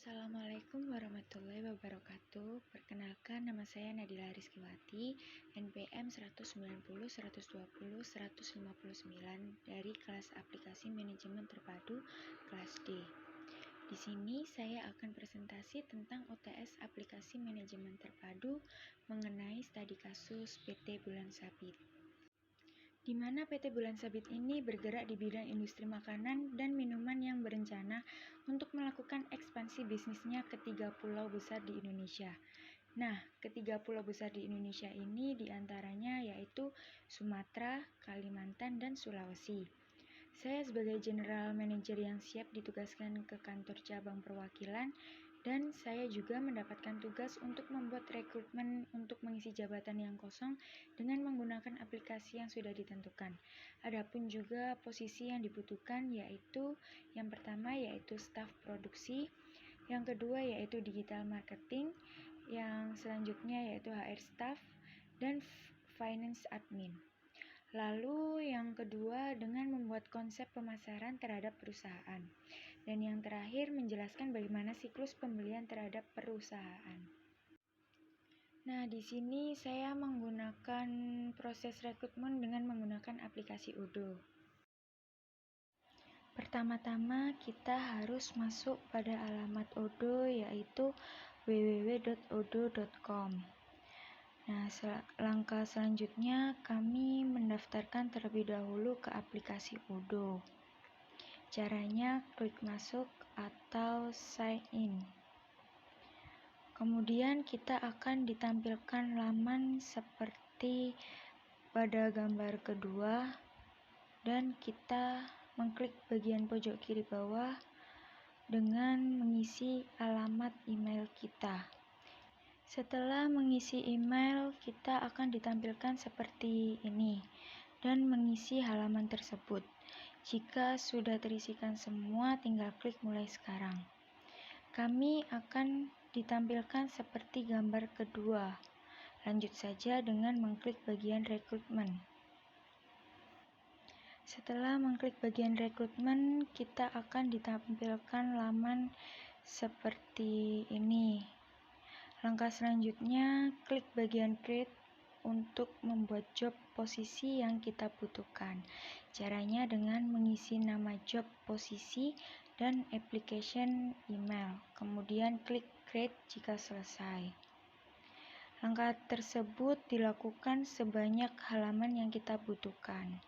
Assalamualaikum warahmatullahi wabarakatuh. Perkenalkan, nama saya Nadila Rizkiwati, NPM 190 120 159 dari kelas aplikasi manajemen terpadu kelas D. Di sini saya akan presentasi tentang UTS aplikasi manajemen terpadu mengenai studi kasus PT Bulan Sabit. Di mana PT Bulan Sabit ini bergerak di bidang industri makanan dan minuman yang berencana untuk melakukan ekspansi bisnisnya ke 3 pulau besar di Indonesia. Nah, ketiga pulau besar di Indonesia ini diantaranya yaitu Sumatera, Kalimantan, dan Sulawesi. Saya sebagai General Manager yang siap ditugaskan ke kantor cabang perwakilan, dan saya juga mendapatkan tugas untuk membuat rekrutmen untuk mengisi jabatan yang kosong dengan menggunakan aplikasi yang sudah ditentukan. Adapun juga posisi yang dibutuhkan yaitu yang pertama yaitu staf produksi, yang kedua yaitu digital marketing, yang selanjutnya yaitu HR staff, dan finance admin. Lalu yang kedua dengan membuat konsep pemasaran terhadap perusahaan. Dan yang terakhir menjelaskan bagaimana siklus pembelian terhadap perusahaan. Nah, di sini saya menggunakan proses rekrutmen dengan menggunakan aplikasi Odoo. Pertama-tama kita harus masuk pada alamat Odoo yaitu www.odoo.com. Nah, langkah selanjutnya kami mendaftarkan terlebih dahulu ke aplikasi Odoo. Caranya klik masuk atau sign in. Kemudian kita akan ditampilkan laman seperti pada gambar kedua dan kita mengklik bagian pojok kiri bawah dengan mengisi alamat email kita. Setelah mengisi email, kita akan ditampilkan seperti ini dan mengisi halaman tersebut. Jika sudah terisikan semua, tinggal klik mulai sekarang. Kami akan ditampilkan seperti gambar kedua. Lanjut saja dengan mengklik bagian rekrutmen. Setelah mengklik bagian rekrutmen, kita akan ditampilkan laman seperti ini. Langkah selanjutnya, klik bagian create untuk membuat job posisi yang kita butuhkan. Caranya dengan mengisi nama job posisi dan application email. Kemudian klik create jika selesai. Langkah tersebut dilakukan sebanyak halaman yang kita butuhkan.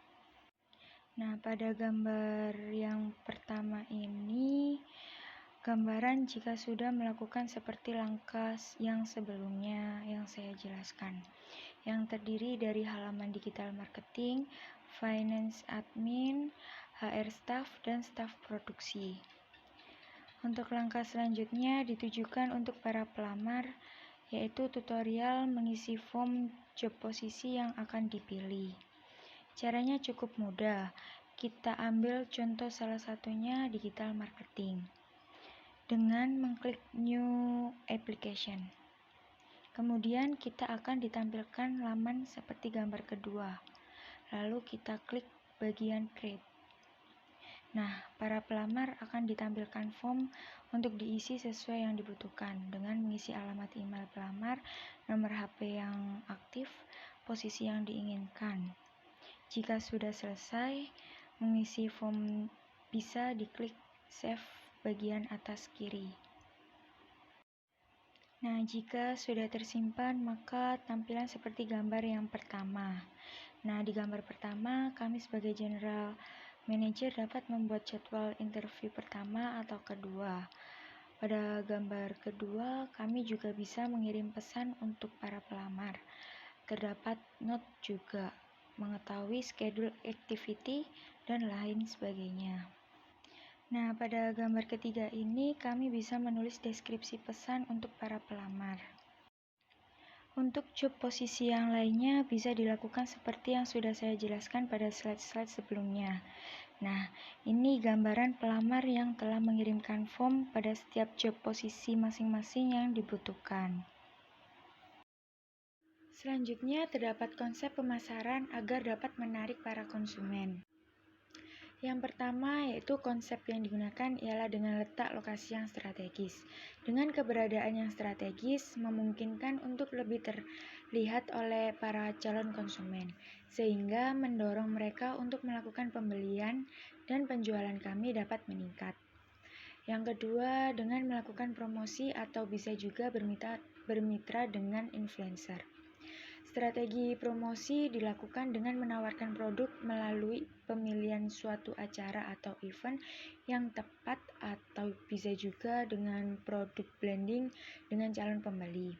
Nah, pada gambar yang pertama ini gambaran jika sudah melakukan seperti langkah yang sebelumnya yang saya jelaskan, yang terdiri dari halaman digital marketing, finance admin, HR staff, dan staff produksi. Untuk langkah selanjutnya ditujukan untuk para pelamar, yaitu tutorial mengisi form job posisi yang akan dipilih. Caranya cukup mudah. Kita ambil contoh salah satunya digital marketing dengan mengklik new application. Kemudian kita akan ditampilkan laman seperti gambar kedua. Lalu kita klik bagian create. Nah, para pelamar akan ditampilkan form untuk diisi sesuai yang dibutuhkan dengan mengisi alamat email pelamar, nomor HP yang aktif, posisi yang diinginkan. Jika sudah selesai mengisi form, bisa diklik save bagian atas kiri. Nah, jika sudah tersimpan, maka tampilan seperti gambar yang pertama. Nah, di gambar pertama, kami sebagai General Manager dapat membuat jadwal interview pertama atau kedua. Pada gambar kedua, kami juga bisa mengirim pesan untuk para pelamar. Terdapat note juga, mengetahui schedule activity, dan lain sebagainya. Nah, pada gambar ketiga ini kami bisa menulis deskripsi pesan untuk para pelamar. Untuk job posisi yang lainnya bisa dilakukan seperti yang sudah saya jelaskan pada slide-slide sebelumnya. Nah, ini gambaran pelamar yang telah mengirimkan form pada setiap job posisi masing-masing yang dibutuhkan. Selanjutnya terdapat konsep pemasaran agar dapat menarik para konsumen. Yang pertama yaitu konsep yang digunakan ialah dengan letak lokasi yang strategis. Dengan keberadaan yang strategis memungkinkan untuk lebih terlihat oleh para calon konsumen, sehingga mendorong mereka untuk melakukan pembelian dan penjualan kami dapat meningkat. Yang kedua, dengan melakukan promosi atau bisa juga bermitra dengan influencer. Strategi promosi dilakukan dengan menawarkan produk melalui pemilihan suatu acara atau event yang tepat atau bisa juga dengan produk blending dengan calon pembeli.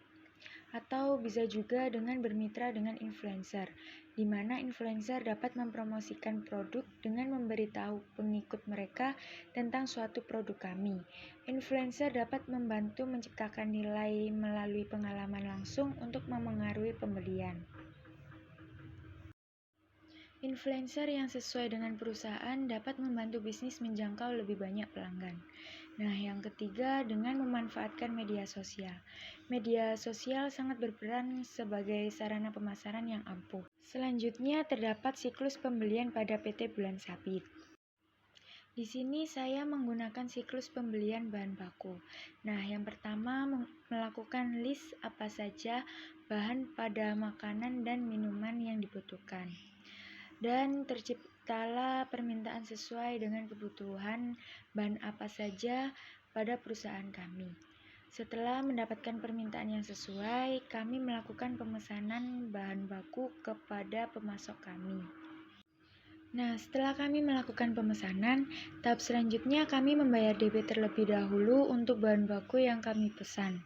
Atau bisa juga dengan bermitra dengan influencer, di mana influencer dapat mempromosikan produk dengan memberitahu pengikut mereka tentang suatu produk kami. Influencer dapat membantu menciptakan nilai melalui pengalaman langsung untuk memengaruhi pembelian. Influencer yang sesuai dengan perusahaan dapat membantu bisnis menjangkau lebih banyak pelanggan. Nah, yang ketiga, dengan memanfaatkan media sosial. Media sosial sangat berperan sebagai sarana pemasaran yang ampuh. Selanjutnya, terdapat siklus pembelian pada PT Bulan Sabit. Di sini saya menggunakan siklus pembelian bahan baku. Nah, yang pertama melakukan list apa saja bahan pada makanan dan minuman yang dibutuhkan. Dan terciptalah permintaan sesuai dengan kebutuhan bahan apa saja pada perusahaan kami. Setelah mendapatkan permintaan yang sesuai, kami melakukan pemesanan bahan baku kepada pemasok kami. Nah, setelah kami melakukan pemesanan, tahap selanjutnya kami membayar DP terlebih dahulu untuk bahan baku yang kami pesan.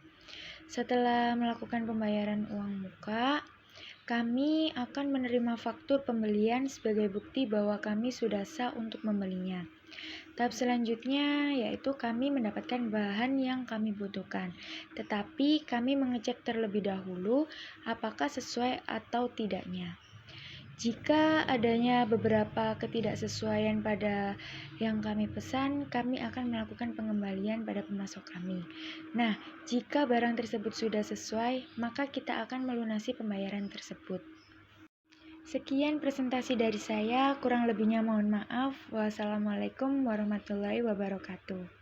Setelah melakukan pembayaran uang muka, kami akan menerima faktur pembelian sebagai bukti bahwa kami sudah sah untuk membelinya. Tahap selanjutnya yaitu kami mendapatkan bahan yang kami butuhkan, tetapi kami mengecek terlebih dahulu apakah sesuai atau tidaknya. Jika adanya beberapa ketidaksesuaian pada yang kami pesan, kami akan melakukan pengembalian pada pemasok kami. Nah, jika barang tersebut sudah sesuai, maka kita akan melunasi pembayaran tersebut. Sekian presentasi dari saya, kurang lebihnya mohon maaf. Wassalamualaikum warahmatullahi wabarakatuh.